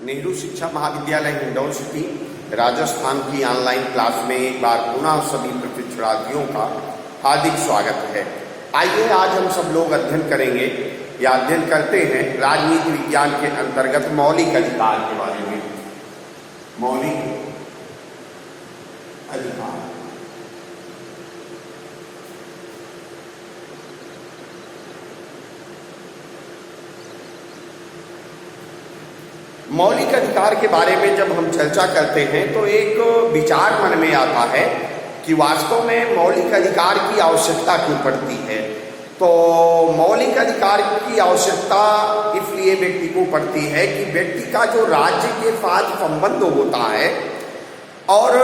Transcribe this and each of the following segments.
नेहरू शिक्षा महाविद्यालय हिंडौन सिटी राजस्थान की ऑनलाइन क्लास में एक बार पुनः सभी प्रशिक्षणार्थियों का हार्दिक स्वागत है। आइए आज हम सब लोग अध्ययन करेंगे या अध्ययन करते हैं राजनीति विज्ञान के अंतर्गत मौलिक अधिकार के बारे में। मौलिक अधिकार मौलिक अधिकार के बारे में जब हम चर्चा करते हैं तो एक विचार मन में आता है कि वास्तव में मौलिक अधिकार की आवश्यकता क्यों पड़ती है। तो मौलिक अधिकार की आवश्यकता इसलिए व्यक्ति को पड़ती है कि व्यक्ति का जो राज्य के साथ संबंध होता है और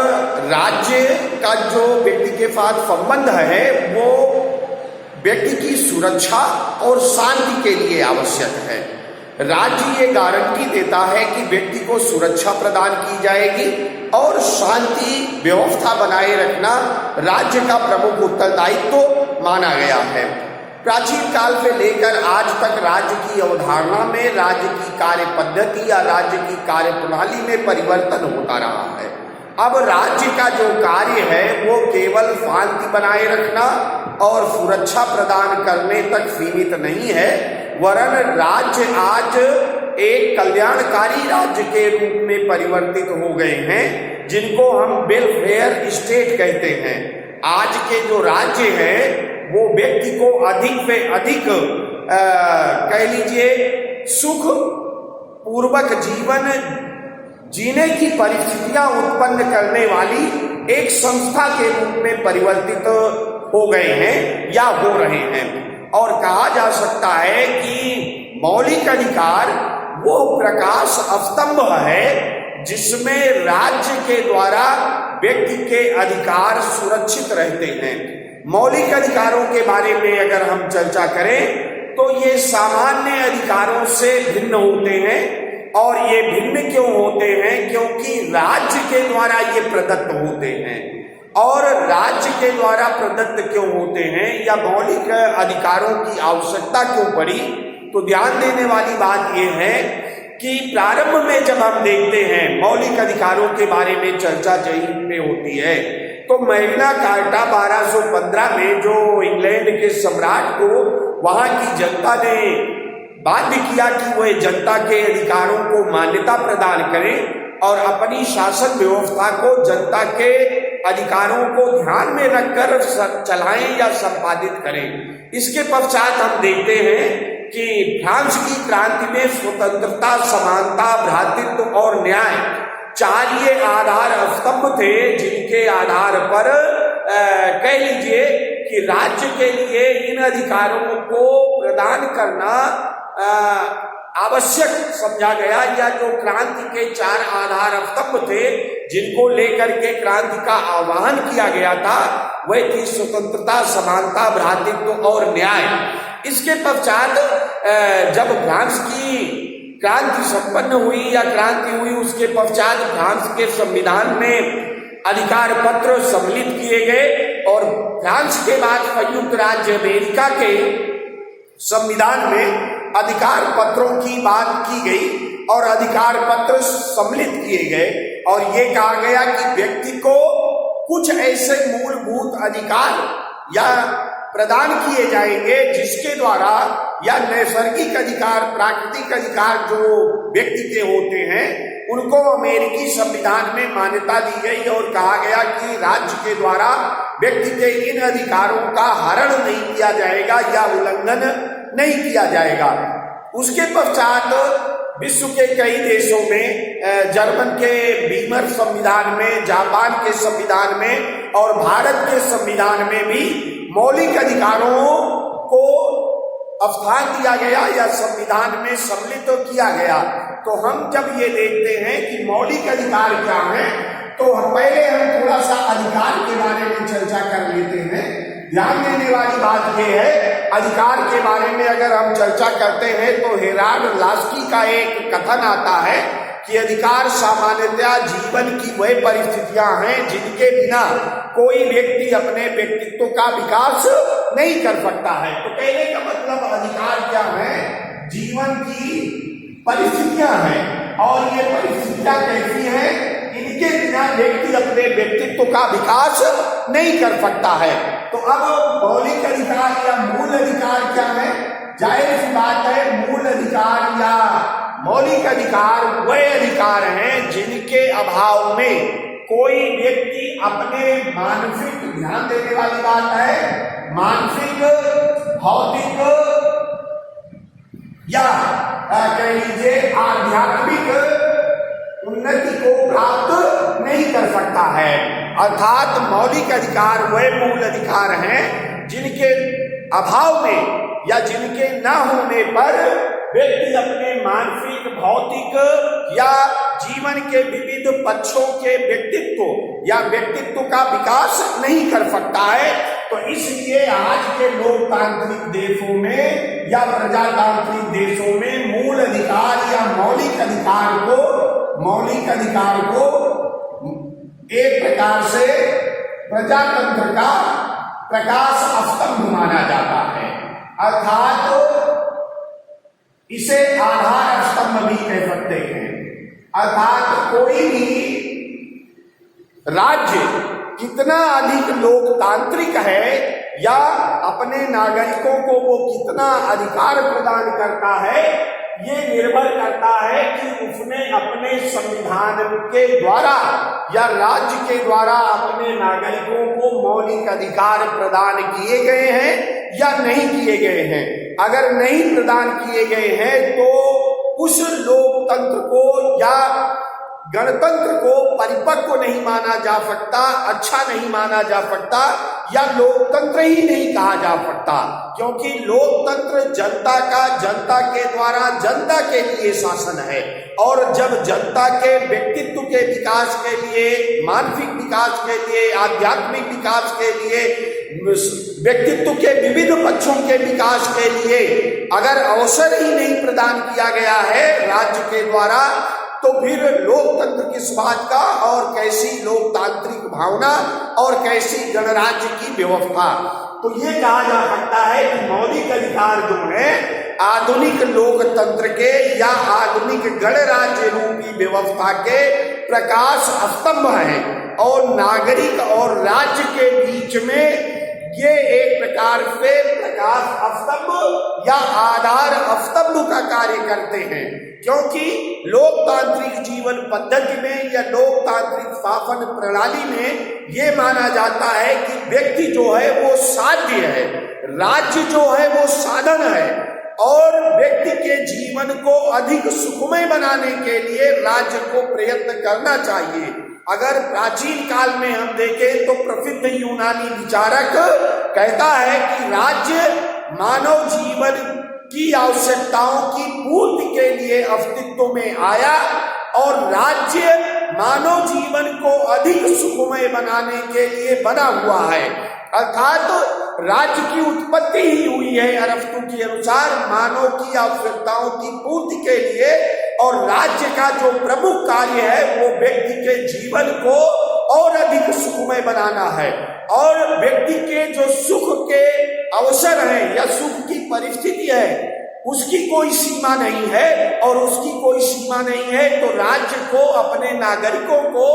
राज्य का जो व्यक्ति के साथ संबंध है वो व्यक्ति की सुरक्षा और शांति के लिए आवश्यक है। राज्य ये गारंटी देता है कि व्यक्ति को सुरक्षा प्रदान की जाएगी और शांति व्यवस्था बनाए रखना राज्य का प्रमुख उत्तरदायित्व माना गया है। प्राचीन काल से लेकर आज तक राज्य की अवधारणा में राज्य की कार्य पद्धति या राज्य की कार्य प्रणाली में परिवर्तन होता रहा है। अब राज्य का जो कार्य है वो केवल शांति बनाए रखना और सुरक्षा प्रदान करने तक सीमित नहीं है, वरन राज्य आज एक कल्याणकारी राज्य के रूप में परिवर्तित हो गए हैं, जिनको हम वेलफेयर स्टेट कहते हैं। आज के जो राज्य हैं वो व्यक्ति को अधिक से अधिक कह लीजिए सुख पूर्वक जीवन जीने की परिस्थितियां उत्पन्न करने वाली एक संस्था के रूप में परिवर्तित हो गए हैं या हो रहे हैं। और कहा जा सकता है कि मौलिक अधिकार वो प्रकाश स्तंभ है जिसमें राज्य के द्वारा व्यक्ति के अधिकार सुरक्षित रहते हैं। मौलिक अधिकारों के बारे में अगर हम चर्चा करें तो ये सामान्य अधिकारों से भिन्न होते हैं। और ये भिन्न क्यों होते हैं? क्योंकि राज्य के द्वारा ये प्रदत्त होते हैं। और राज्य के द्वारा प्रदत्त क्यों होते हैं या मौलिक अधिकारों की आवश्यकता क्यों पड़ी? तो ध्यान देने वाली बात यह है कि प्रारंभ में जब हम देखते हैं मौलिक अधिकारों के बारे में चर्चा जहीं पे होती है तो मैग्ना कार्टा 1215 में जो इंग्लैंड के सम्राट को वहां की जनता ने बाध्य किया कि वह जनता के अधिकारों को मान्यता प्रदान करें और अपनी शासन व्यवस्था को जनता के अधिकारों को ध्यान में रखकर चलाएं या संपादित करें। इसके पश्चात हम देखते हैं कि फ्रांस की क्रांति में स्वतंत्रता, समानता, भ्रातृत्व और न्याय चार ये आधार स्तंभ थे जिनके आधार पर कह लीजिए कि राज्य के लिए इन अधिकारों को प्रदान करना आवश्यक समझा गया। या जो क्रांति के चार आधार स्तंभ थे जिनको लेकर के क्रांति का आह्वान किया गया था वह थी स्वतंत्रता, समानता, भ्रातृत्व और न्याय। इसके पश्चात जब फ्रांस की क्रांति संपन्न हुई या क्रांति हुई उसके पश्चात फ्रांस के संविधान में अधिकार पत्र सम्मिलित किए गए और फ्रांस के बाद संयुक्त राज्य अमेरिका के संविधान में अधिकार पत्रों की बात की गई और अधिकार पत्र सम्मिलित किए गए और ये कहा गया कि व्यक्ति को कुछ ऐसे मूलभूत अधिकार या प्रदान किए जाएंगे जिसके द्वारा या नैसर्गिक अधिकार, प्राकृतिक अधिकार जो व्यक्ति के होते हैं उनको अमेरिकी संविधान में मान्यता दी गई और कहा गया कि राज्य के द्वारा व्यक्ति के इन अधिकारों का हरण नहीं किया जाएगा या उल्लंघन नहीं किया जाएगा। उसके पश्चात विश्व के कई देशों में जर्मन के बीमर संविधान में, जापान के संविधान में और भारत के संविधान में भी मौलिक अधिकारों को स्थान दिया गया या संविधान में सम्मिलित किया गया। तो हम जब ये देखते हैं कि मौलिक अधिकार क्या है तो पहले हम थोड़ा सा अधिकार के बारे में चर्चा कर लेते हैं। ध्यान देने वाली बात यह है अधिकार के बारे में अगर हम चर्चा करते हैं तो हेराल्ड लास्की का एक कथन आता है कि अधिकार सामान्यतः जीवन की वह परिस्थितियां हैं जिनके बिना कोई व्यक्ति अपने व्यक्तित्व का विकास नहीं कर सकता है। तो कहने का मतलब अधिकार क्या है? जीवन की परिस्थितियां हैं और ये परिस्थितियां कैसी हैं, इनके बिना व्यक्ति अपने व्यक्तित्व का विकास नहीं कर सकता है। तो अब मौलिक अधिकार या मूल अधिकार क्या है? जाहिर सी बात है, मूल अधिकार या मौलिक अधिकार वह अधिकार हैं जिनके अभाव में कोई व्यक्ति अपने मानसिक, ध्यान देने वाली बात है, मानसिक, भौतिक या कह लीजिए आध्यात्मिक उन्नति को प्राप्त नहीं कर सकता है। अर्थात मौलिक अधिकार वह मूल अधिकार हैं जिनके अभाव में या जिनके न होने पर व्यक्ति अपने मानसिक, भौतिक या जीवन के विविध पक्षों के व्यक्तित्व या व्यक्तित्व का विकास नहीं कर सकता है। तो इसलिए आज के लोकतांत्रिक देशों में या प्रजातांत्रिक देशों में मूल अधिकार या मौलिक अधिकार को एक प्रकार से प्रजातंत्र का प्रकाश स्तंभ माना जाता है। अर्थात इसे आधार स्तंभ भी कह सकते हैं। अर्थात कोई भी राज्य कितना अधिक लोकतांत्रिक है या अपने नागरिकों को वो कितना अधिकार प्रदान करता है, ये निर्भर करता है कि उसने अपने संविधान के द्वारा या राज्य के द्वारा अपने नागरिकों को मौलिक अधिकार प्रदान किए गए हैं या नहीं किए गए हैं। अगर नहीं प्रदान किए गए हैं तो उस लोकतंत्र को या गणतंत्र को परिपक्व नहीं माना जा सकता, अच्छा नहीं माना जा सकता या लोकतंत्र ही नहीं कहा जा सकता, क्योंकि लोकतंत्र जनता का, जनता के द्वारा जनता के लिए शासन है। और जब जनता के व्यक्तित्व के विकास के लिए, मानसिक विकास के लिए, आध्यात्मिक विकास के लिए, व्यक्तित्व के विविध पक्षों के विकास के लिए अगर अवसर ही नहीं प्रदान किया गया है राज्य के द्वारा, तो फिर लोकतंत्र किस बात का और कैसी लोकतांत्रिक भावना और कैसी गणराज्य की व्यवस्था। तो ये कहा जा सकता है कि मौलिक अधिकार जो है आधुनिक लोकतंत्र के या आधुनिक गणराज्य रूपी व्यवस्था के प्रकाश स्तंभ है और नागरिक और राज्य के बीच में ये एक प्रकार से प्रकाश स्तंभ या आधार स्तंभ का कार्य करते हैं। क्योंकि लोकतांत्रिक जीवन पद्धति में या लोकतांत्रिक शासन प्रणाली में ये माना जाता है कि व्यक्ति जो है वो साध्य है, राज्य जो है वो साधन है और व्यक्ति के जीवन को अधिक सुखमय बनाने के लिए राज्य को प्रयत्न करना चाहिए। अगर प्राचीन काल में हम देखें तो प्रसिद्ध यूनानी विचारक कहता है कि राज्य मानव जीवन की आवश्यकताओं की पूर्ति के लिए अस्तित्व में आया और राज्य मानव जीवन को अधिक सुखमय बनाने के लिए बना हुआ है। अर्थात राज्य की उत्पत्ति ही हुई है अरस्तु के अनुसार मानव की आवश्यकताओं की पूर्ति के लिए और राज्य का जो प्रमुख कार्य है वो व्यक्ति के जीवन को और अधिक सुखमय बनाना है और व्यक्ति के जो सुख के अवसर है या सुख की परिस्थिति है उसकी कोई सीमा नहीं है और उसकी कोई सीमा नहीं है तो राज्य को अपने नागरिकों को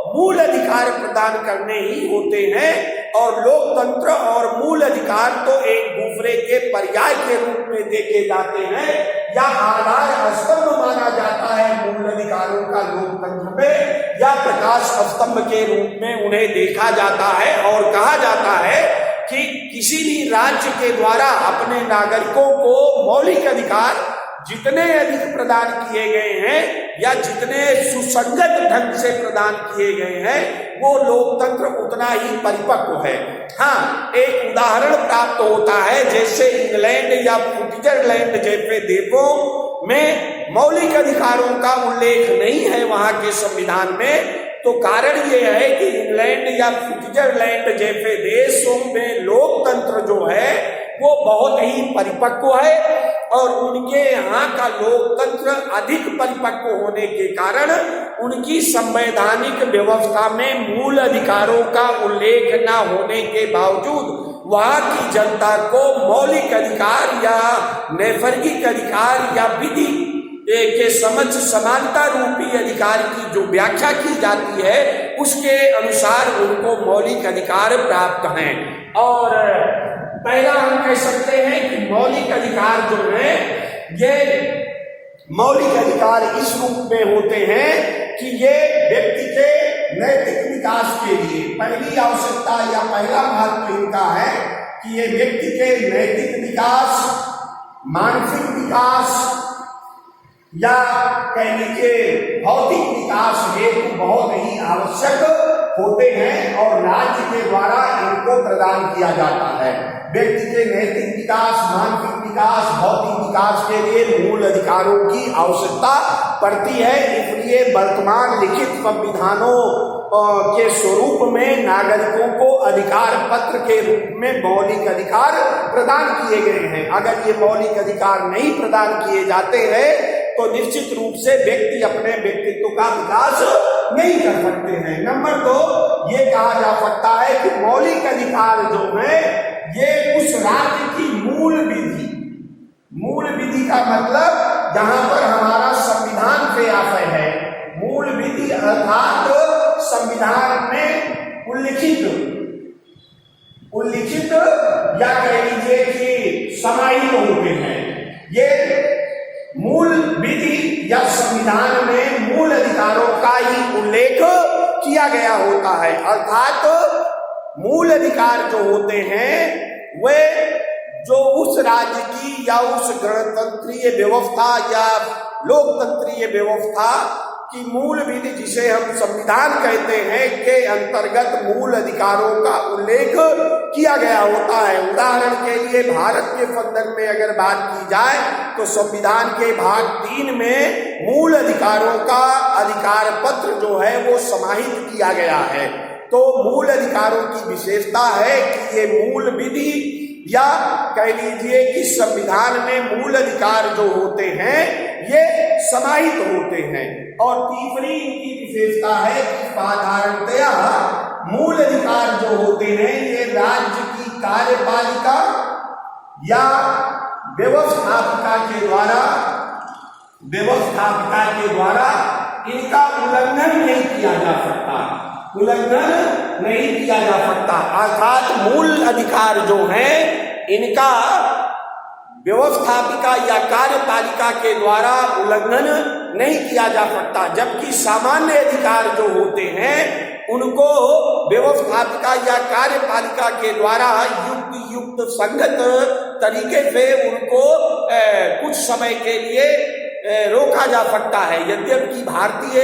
मूल अधिकार प्रदान करने ही होते हैं और लोकतंत्र और मूल अधिकार तो एक दूसरे के पर्याय के रूप में देखे जाते हैं या आधार स्तंभ माना जाता है मूल अधिकारों का लोकतंत्र में या प्रकाश स्तंभ के रूप में उन्हें देखा जाता है और कहा जाता है कि किसी भी राज्य के द्वारा अपने नागरिकों को मौलिक अधिकार जितने अधिक प्रदान किए गए हैं या जितने सुसंगत ढंग से प्रदान किए गए हैं वो लोकतंत्र उतना ही परिपक्व है। हाँ, एक उदाहरण प्राप्त होता है जैसे इंग्लैंड या स्विट्जरलैंड जैसे देशों में मौलिक अधिकारों का उल्लेख नहीं है वहां के संविधान में, तो कारण ये है कि इंग्लैंड या स्विट्जरलैंड जैसे देशों में लोकतंत्र जो है वो बहुत ही परिपक्व है और उनके यहाँ का लोकतंत्र अधिक परिपक्व होने के कारण उनकी संवैधानिक व्यवस्था में मूल अधिकारों का उल्लेख न होने के बावजूद वहाँ की जनता को मौलिक अधिकार या नैसर्गिक अधिकार या विधि के समझ समानता रूपी अधिकार की जो व्याख्या की जाती है उसके अनुसार उनको मौलिक अधिकार प्राप्त हैं। और पहला हम कह सकते हैं कि मौलिक अधिकार जो है ये मौलिक अधिकार इस रूप में होते हैं कि ये व्यक्ति के नैतिक विकास के लिए पहली आवश्यकता या पहला महत्व इनका है कि ये व्यक्ति के नैतिक विकास, मानसिक विकास या कह लीजिए भौतिक विकास हेतु बहुत ही आवश्यक होते हैं और राज्य के द्वारा इनको प्रदान किया जाता है। व्यक्ति के नैतिक विकास, मानसिक विकास, भौतिक विकास के लिए मूल अधिकारों की आवश्यकता पड़ती है। इसलिए वर्तमान लिखित संविधानों के स्वरूप में नागरिकों को अधिकार पत्र के रूप में मौलिक अधिकार प्रदान किए गए हैं। अगर ये मौलिक अधिकार नहीं प्रदान किए जाते हैं तो निश्चित रूप से व्यक्ति अपने व्यक्तित्व का विकास नहीं कर सकते हैं। नंबर 2, ये कहा जा सकता है कि मौलिक अधिकार जो है ये उस राज्य की मूल विधि का मतलब जहां पर हमारा संविधान पे आशय है। मूल विधि अर्थात संविधान में उल्लिखित या कह लीजिए कि समाहित होते हैं। ये मूल विधि या संविधान में मूल अधिकारों का ही उल्लेख किया गया होता है। अर्थात मूल अधिकार जो होते हैं वे जो उस राज्य की या उस गणतंत्रीय व्यवस्था या लोकतंत्रीय व्यवस्था की मूल विधि जिसे हम संविधान कहते हैं के अंतर्गत मूल अधिकारों का उल्लेख किया गया होता है। उदाहरण के लिए भारत के संदर्भ में अगर बात की जाए तो संविधान के भाग 3 में मूल अधिकारों का अधिकार पत्र जो है वो समाहित किया गया है। तो मूल अधिकारों की विशेषता है कि ये मूल विधि या कह लीजिए कि संविधान में मूल अधिकार जो होते हैं ये समाहित होते हैं। और तीसरी इनकी विशेषता है कि साधारणतया मूल अधिकार जो होते हैं ये राज्य की कार्यपालिका या व्यवस्थापिका के द्वारा इनका उल्लंघन नहीं किया जा सकता। अर्थात मूल अधिकार जो है इनका व्यवस्थापिका या कार्यपालिका के द्वारा उल्लंघन नहीं किया जा सकता। जबकि सामान्य अधिकार जो होते हैं उनको व्यवस्थापिका या कार्यपालिका के द्वारा युक्त संगत तरीके से उनको कुछ समय के लिए रोका जा सकता है। यद्यपि भारतीय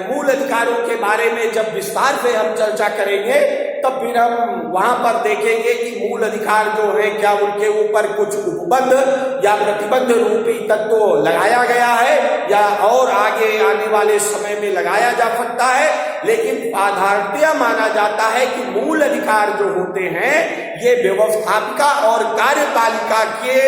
मूल अधिकारों के बारे में जब विस्तार से हम चर्चा करेंगे तब फिर हम वहां पर देखेंगे कि मूल अधिकार जो है क्या उनके ऊपर कुछ उपबंध या प्रतिबंध रूपी तत्व लगाया गया है या और आगे आने वाले समय में लगाया जा सकता है। लेकिन साधारणतया माना जाता है कि मूल अधिकार जो होते हैं ये व्यवस्थापिका और कार्यपालिका के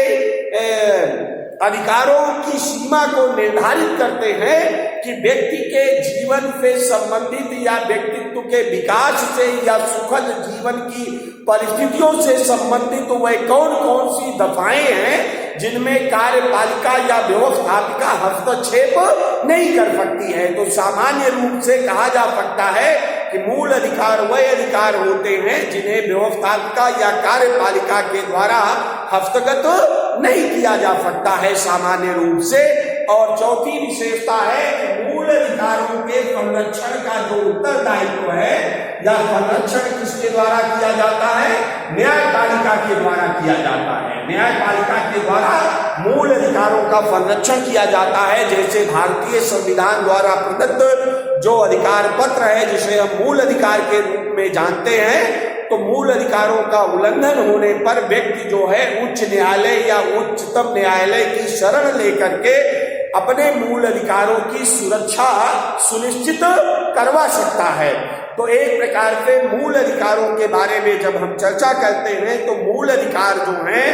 अधिकारों की सीमा को निर्धारित करते हैं कि व्यक्ति के जीवन से संबंधित या व्यक्तित्व के विकास से या सुखद जीवन की परिस्थितियों से संबंधित वह कौन कौन सी दफाएं हैं जिनमें कार्यपालिका या व्यवस्थापिका हस्तक्षेप नहीं कर सकती है। तो सामान्य रूप से कहा जा सकता है कि मूल अधिकार वह अधिकार होते हैं जिन्हें व्यवस्थापिका या कार्यपालिका के द्वारा हस्तगत नहीं किया जा सकता है सामान्य रूप से। और चौथी विशेषता है कि मूल अधिकारों के संरक्षण का जो उत्तरदायित्व है या संरक्षण किसके द्वारा किया जाता है, न्यायपालिका के द्वारा किया जाता है। न्यायपालिका के द्वारा मूल अधिकारों का संरक्षण किया जाता है। जैसे भारतीय संविधान द्वारा प्रदत्त जो अधिकार पत्र है जिसे हम मूल अधिकार के रूप में जानते हैं, तो मूल अधिकारों का उल्लंघन होने पर व्यक्ति जो है उच्च न्यायालय या उच्चतम न्यायालय की शरण लेकर के अपने मूल अधिकारों की सुरक्षा सुनिश्चित करवा सकता है। तो एक प्रकार से मूल अधिकारों के बारे में जब हम चर्चा करते हैं तो मूल अधिकार जो हैं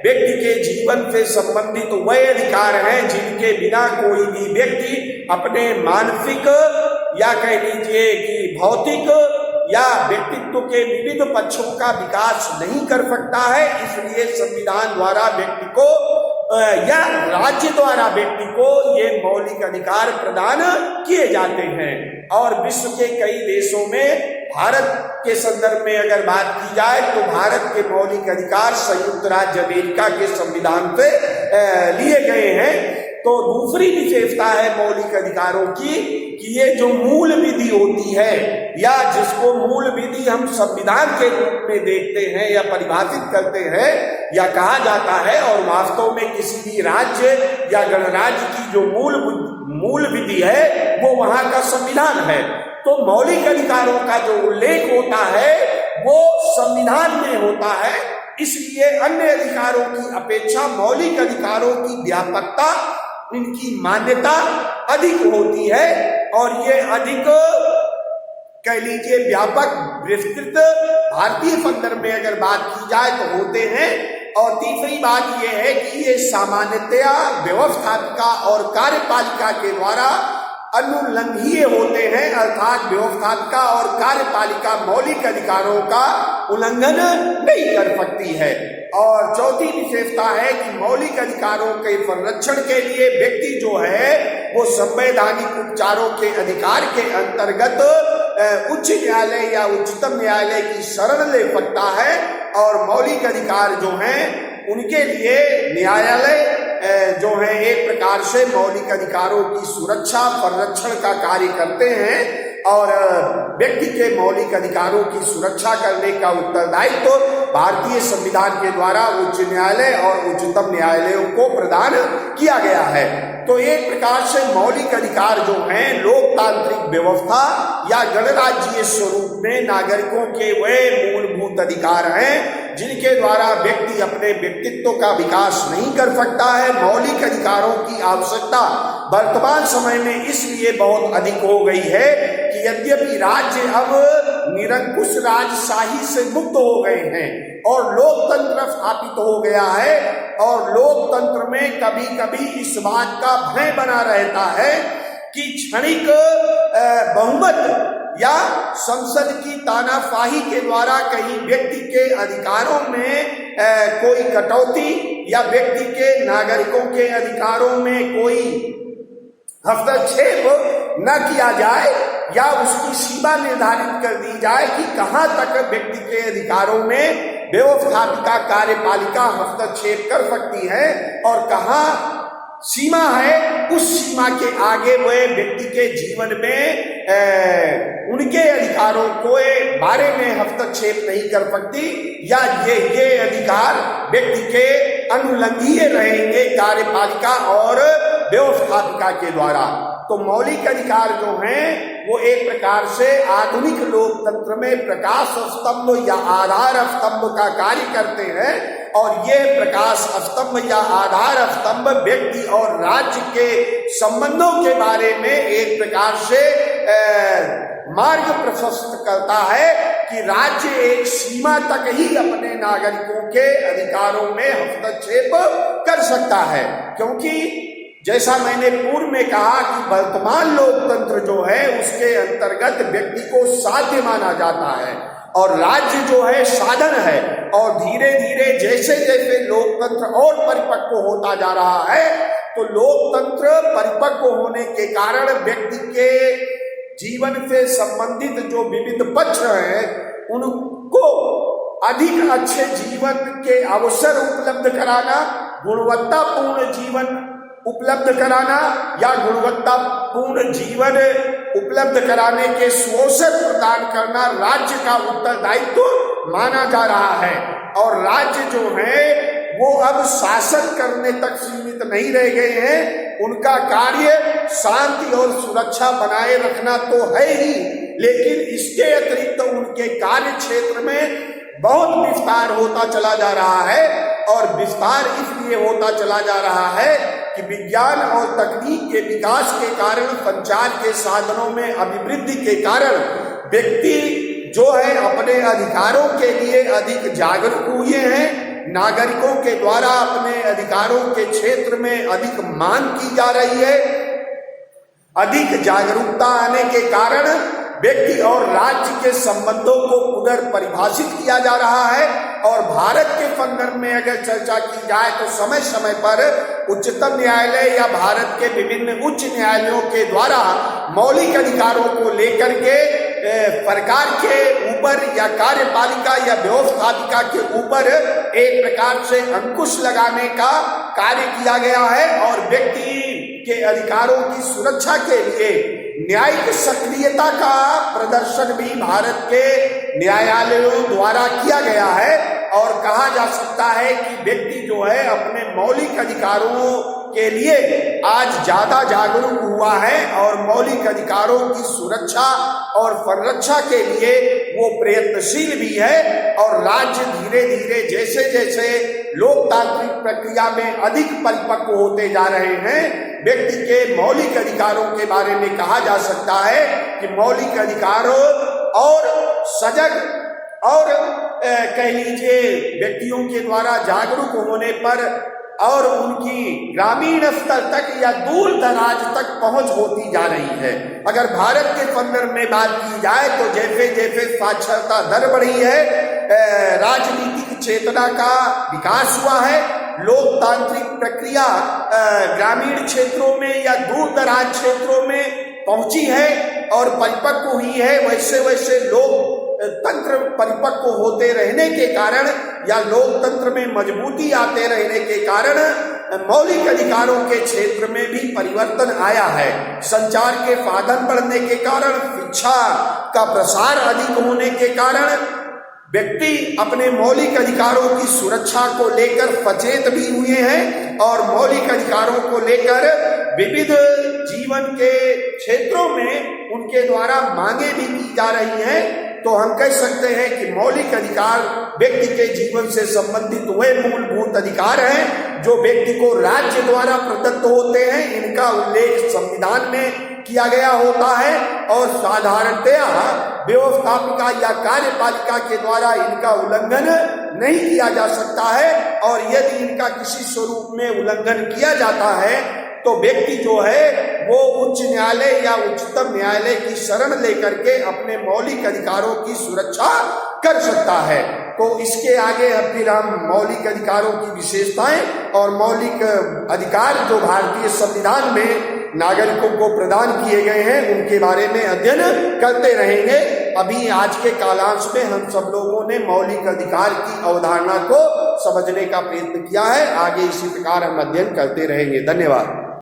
व्यक्ति के जीवन से संबंधित वह अधिकार हैं जिनके बिना कोई भी व्यक्ति अपने मानसिक या कह लीजिए कि भौतिक या व्यक्तित्व के विविध पक्षों का विकास नहीं कर सकता है। इसलिए संविधान द्वारा व्यक्ति को या राज्य द्वारा व्यक्ति को ये मौलिक अधिकार प्रदान किए जाते हैं। और विश्व के कई देशों में, भारत के संदर्भ में अगर बात की जाए तो भारत के मौलिक अधिकार संयुक्त राज्य अमेरिका के संविधान से लिए गए हैं। तो दूसरी विशेषता है मौलिक अधिकारों की कि ये जो मूल विधि होती है, या जिसको मूल विधि हम संविधान के रूप में देखते हैं या परिभाषित करते हैं या कहा जाता है, और वास्तव में किसी भी राज्य या गणराज्य की जो मूल विधि है वो वहां का संविधान है। तो मौलिक अधिकारों का जो उल्लेख होता है वो संविधान में होता है। इसलिए अन्य अधिकारों की अपेक्षा मौलिक अधिकारों की व्यापकता, इनकी मान्यता अधिक होती है, और ये अधिक कह लीजिए व्यापक विस्तृत भारतीय संदर्भ में अगर बात की जाए तो होते हैं। और तीसरी बात यह है कि ये सामान्यतया व्यवस्थापिका और कार्यपालिका के द्वारा अनुल्लंघनीय होते हैं, अर्थात व्यवस्थापिका और कार्यपालिका मौलिक अधिकारों का उल्लंघन नहीं कर सकती है। और चौथी विशेषता है कि मौलिक अधिकारों के संरक्षण के लिए व्यक्ति जो है वो संवैधानिक उपचारों के अधिकार के अंतर्गत उच्च न्यायालय या उच्चतम न्यायालय की शरण ले सकता है। और मौलिक अधिकार जो हैं उनके लिए न्यायालय जो है एक प्रकार से मौलिक अधिकारों की सुरक्षा संरक्षण का कार्य करते हैं, और व्यक्ति के मौलिक अधिकारों की सुरक्षा करने का उत्तरदायित्व तो भारतीय संविधान के द्वारा उच्च न्यायालय और उच्चतम न्यायालयों को प्रदान किया गया है। तो एक प्रकार से मौलिक अधिकार जो हैं लोकतांत्रिक व्यवस्था या गणराज्यीय स्वरूप में नागरिकों के वे मूलभूत अधिकार हैं जिनके द्वारा व्यक्ति अपने व्यक्तित्व का विकास नहीं कर सकता है। मौलिक अधिकारों की आवश्यकता वर्तमान समय में इसलिए बहुत अधिक हो गई है कि यद्यपि राज्य अब निरंकुश राजशाही से मुक्त हो गए हैं और लोकतंत्र स्थापित हो गया है, और लोकतंत्र में कभी कभी इस बात का भय बना रहता है कि क्षणिक बहुमत या संसद की तानाशाही के द्वारा कहीं व्यक्ति के अधिकारों में कोई कटौती या व्यक्ति के नागरिकों के अधिकारों में कोई हस्तक्षेप न किया जाए, या उसकी सीमा निर्धारित कर दी जाए कि कहां तक व्यक्ति के अधिकारों में व्यवस्थापिका कार्यपालिका हस्तक्षेप कर सकती है और कहां सीमा है, उस सीमा के आगे वह व्यक्ति के जीवन में उनके अधिकारों को बारे में हस्तक्षेप नहीं कर सकती, या ये अधिकार व्यक्ति के अनुल्लंघनीय रहेंगे कार्यपालिका और व्यवस्थापिका के द्वारा। तो मौलिक अधिकार जो हैं वो एक प्रकार से आधुनिक लोकतंत्र में प्रकाश स्तंभ या आधार स्तंभ का कार्य करते हैं, और ये प्रकाश स्तंभ या आधार स्तंभ व्यक्ति और राज्य के संबंधों के बारे में एक प्रकार से मार्ग प्रशस्त करता है कि राज्य एक सीमा तक ही अपने नागरिकों के अधिकारों में हस्तक्षेप कर सकता है। क्योंकि जैसा मैंने पूर्व में कहा कि वर्तमान लोकतंत्र जो है उसके अंतर्गत व्यक्ति को साध्य माना जाता है और राज्य जो है साधन है, और धीरे धीरे जैसे जैसे लोकतंत्र और परिपक्व होता जा रहा है तो लोकतंत्र परिपक्व होने के कारण व्यक्ति के जीवन से संबंधित जो विविध पक्ष हैं उनको अधिक अच्छे जीवन के अवसर उपलब्ध कराना, गुणवत्तापूर्ण जीवन उपलब्ध कराना या गुणवत्तापूर्ण जीवन उपलब्ध कराने के अवसर प्रदान करना राज्य का उत्तरदायित्व माना जा रहा है। और राज्य जो है वो अब शासन करने तक सीमित नहीं रह गए हैं, उनका कार्य शांति और सुरक्षा बनाए रखना तो है ही, लेकिन इसके अतिरिक्त उनके कार्य क्षेत्र में बहुत विस्तार होता चला जा रहा है। और विस्तार इसलिए होता चला जा रहा है कि विज्ञान और तकनीक के विकास के कारण, संचार के साधनों में अभिवृद्धि के कारण व्यक्ति जो है अपने अधिकारों के लिए अधिक जागरूक हुए हैं। नागरिकों के द्वारा अपने अधिकारों के क्षेत्र में अधिक मांग की जा रही है। अधिक जागरूकता आने के कारण व्यक्ति और राज्य के संबंधों को पुनर्परिभाषित किया जा रहा है और भारत के संदर्भ में अगर चर्चा की जाए तो समय समय पर उच्चतम न्यायालय या भारत के विभिन्न उच्च न्यायालयों के द्वारा मौलिक अधिकारों को लेकर के सरकार के ऊपर या कार्यपालिका या व्यवस्थापिका के ऊपर एक प्रकार से अंकुश लगाने का कार्य किया गया है और व्यक्ति के अधिकारों की सुरक्षा के लिए न्यायिक सक्रियता का प्रदर्शन भी भारत के न्यायालयों द्वारा किया गया है और कहा जा सकता है कि व्यक्ति जो है अपने मौलिक अधिकारों के लिए आज ज्यादा जागरूक हुआ है और मौलिक अधिकारों की सुरक्षा और संरक्षा के लिए वो प्रयत्नशील भी है और राज्य धीरे धीरे जैसे जैसे लोकतांत्रिक प्रक्रिया में अधिक परिपक्व होते जा रहे हैं, व्यक्ति के मौलिक अधिकारों के बारे में कहा जा सकता है कि मौलिक अधिकारों और सजग और कह लीजिए व्यक्तियों के द्वारा जागरूक होने पर और उनकी ग्रामीण स्तर तक या दूर दराज तक पहुंच होती जा रही है। अगर भारत के संदर्भ में बात की जाए तो जैसे जैसे साक्षरता दर बढ़ी है, राजनीतिक चेतना का विकास हुआ है, लोकतांत्रिक प्रक्रिया ग्रामीण क्षेत्रों में या दूर दराज क्षेत्रों में पहुंची है और परिपक्व हुई है, वैसे वैसे लोग तंत्र परिपक्व होते रहने के कारण या लोकतंत्र में मजबूती आते रहने के कारण मौलिक अधिकारों के क्षेत्र में भी परिवर्तन आया है। संचार के साधन बढ़ने के कारण, शिक्षा का प्रसार अधिक होने के कारण व्यक्ति अपने मौलिक अधिकारों की सुरक्षा को लेकर सचेत भी हुए हैं और मौलिक अधिकारों को लेकर विविध जीवन के क्षेत्रों में उनके द्वारा मांगे भी की जा रही हैं। तो हम कह सकते हैं कि मौलिक अधिकार व्यक्ति के जीवन से संबंधित वे मूलभूत अधिकार हैं जो व्यक्ति को राज्य द्वारा प्रदत्त होते हैं। इनका उल्लेख संविधान में किया गया होता है और साधारणतया व्यवस्थापिका या कार्यपालिका के द्वारा इनका उल्लंघन नहीं किया जा सकता है और यदि इनका किसी स्वरूप में उल्लंघन किया जाता है तो व्यक्ति जो है वो उच्च न्यायालय या उच्चतम न्यायालय की शरण लेकर के अपने मौलिक अधिकारों की सुरक्षा कर सकता है। तो इसके आगे अब फिर हम मौलिक अधिकारों की विशेषताएं और मौलिक अधिकार जो भारतीय संविधान में नागरिकों को प्रदान किए गए हैं उनके बारे में अध्ययन करते रहेंगे। अभी आज के कालांश में हम सब लोगों ने मौलिक अधिकार की अवधारणा को समझने का प्रयत्न किया है। आगे इसी प्रकार हम अध्ययन करते रहेंगे। धन्यवाद।